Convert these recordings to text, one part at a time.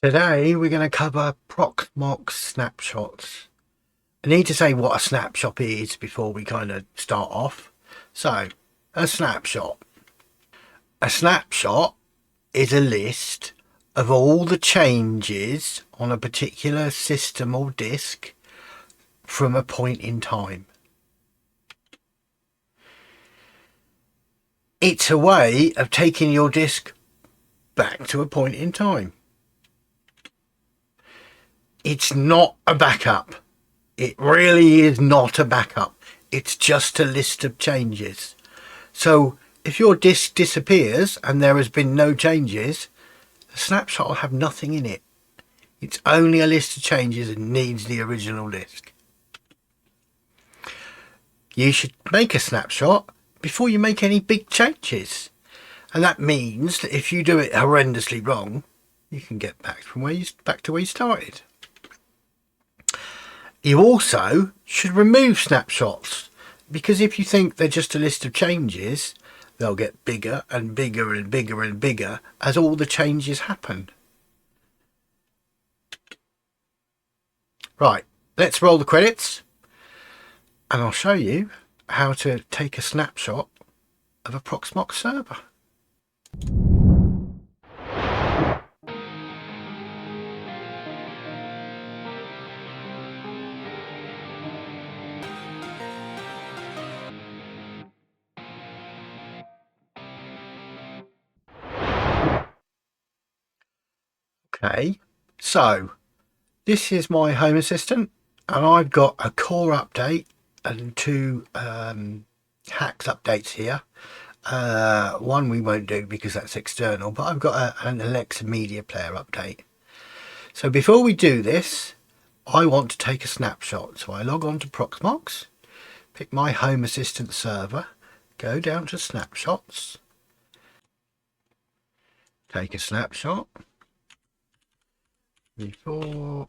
Today we're going to cover Proxmox Snapshots. I need to say what a snapshot is before we kind of start off. So, a snapshot. A snapshot is a list of all the changes on a particular system or disk from a point in time. It's a way of taking your disk back to a point in time. It's not a backup. It really is not a backup. It's just a list of changes. So if your disk disappears and there has been no changes, the snapshot will have nothing in it. It's only a list of changes and needs the original disk. You should make a snapshot before you make any big changes. And that means that if you do it horrendously wrong, you can get back to where you started. You also should remove snapshots, because if you think they're just a list of changes, they'll get bigger and bigger and bigger and bigger as all the changes happen. Right, let's roll the credits and I'll show you how to take a snapshot of a Proxmox server. Okay, so this is my Home Assistant and I've got a core update and two hacks updates here. One we won't do because that's external, but I've got an Alexa media player update. So before we do this, I want to take a snapshot. So I log on to Proxmox, pick my Home Assistant server, go down to snapshots, take a snapshot before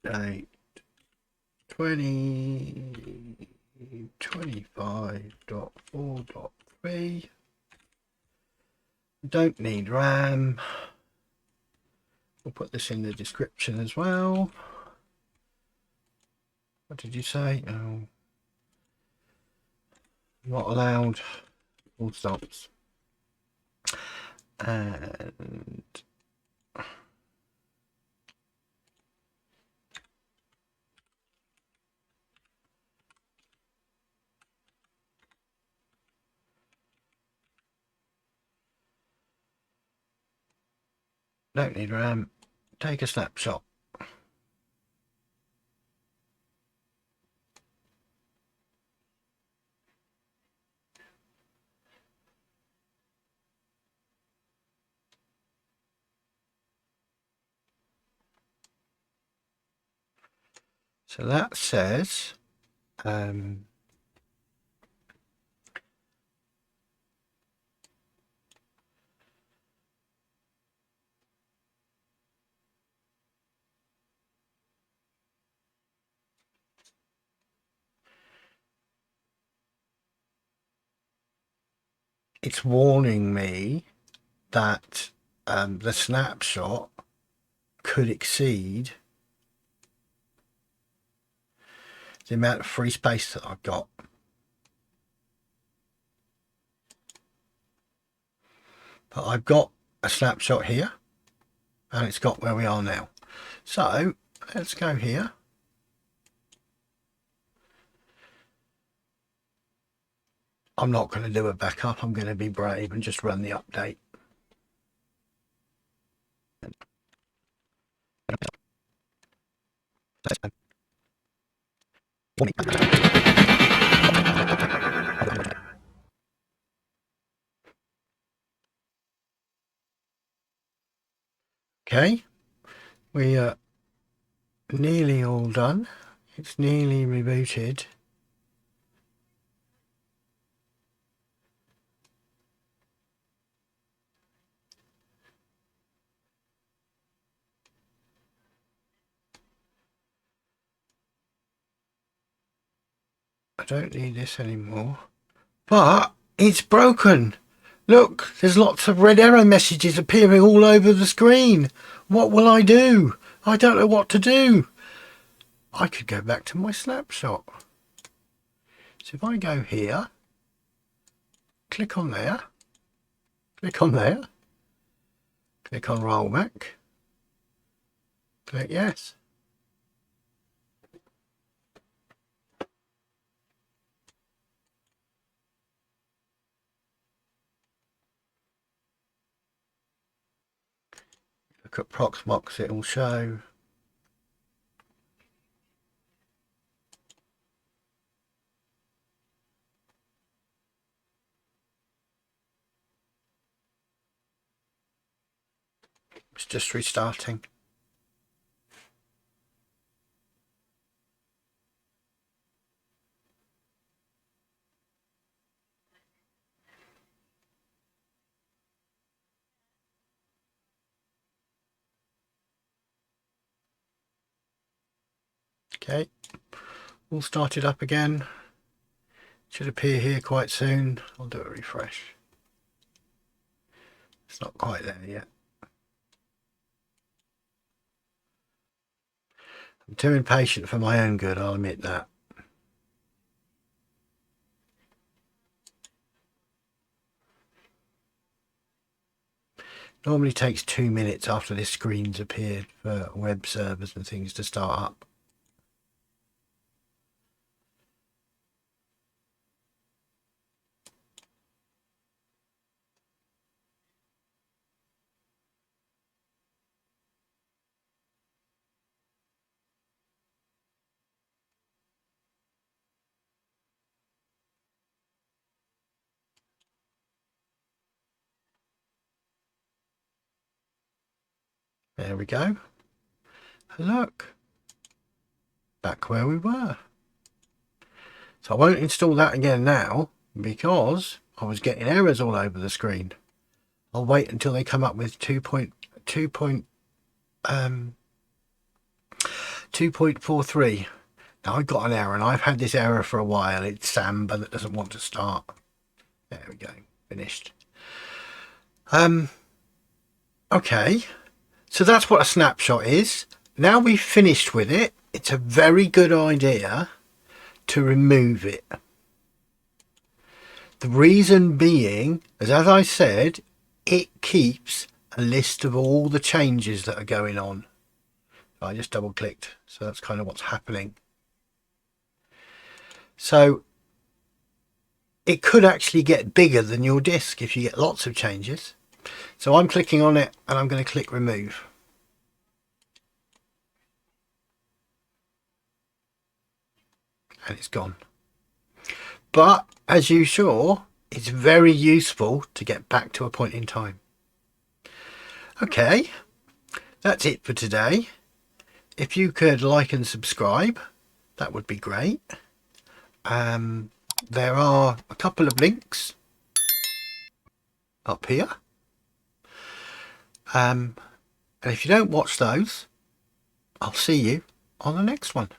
update 2025.4.3. Don't need RAM. We'll put this in the description as well. What did you say? Oh, not allowed. Full stops. And don't need RAM. Take a snapshot. So that says it's warning me that the snapshot could exceed the amount of free space that I've got. But I've got a snapshot here and it's got where we are now. So let's go here. I'm not going to do a backup. I'm going to be brave and just run the update. Okay, we are nearly all done. It's nearly rebooted. I don't need this anymore, but it's broken. Look, there's lots of red error messages appearing all over the screen. What will I do? I don't know what to do. I could go back to my snapshot. So if I go here, click on there, click on there, click on rollback, click yes. Look at Proxmox, it will show. It's just restarting. Okay, all started up again. Should appear here quite soon. I'll do a refresh. It's not quite there yet. I'm too impatient for my own good, I'll admit that. Normally takes 2 minutes after this screen's appeared for web servers and things to start up. There we go. And look, back where we were. So I won't install that again now because I was getting errors all over the screen. I'll wait until they come up with 2.43. Now I got an error, and I've had this error for a while. It's Samba that doesn't want to start. There we go, finished. Okay, so that's what a snapshot is. Now we've finished with it, it's a very good idea to remove it. The reason being, as I said, it keeps a list of all the changes that are going on. I just double clicked, so that's kind of what's happening. So it could actually get bigger than your disk if you get lots of changes. So I'm clicking on it and I'm going to click remove. And it's gone. But as you saw, it's very useful to get back to a point in time. Okay, that's it for today. If you could like and subscribe, that would be great. There are a couple of links up here. And if you don't watch those, I'll see you on the next one.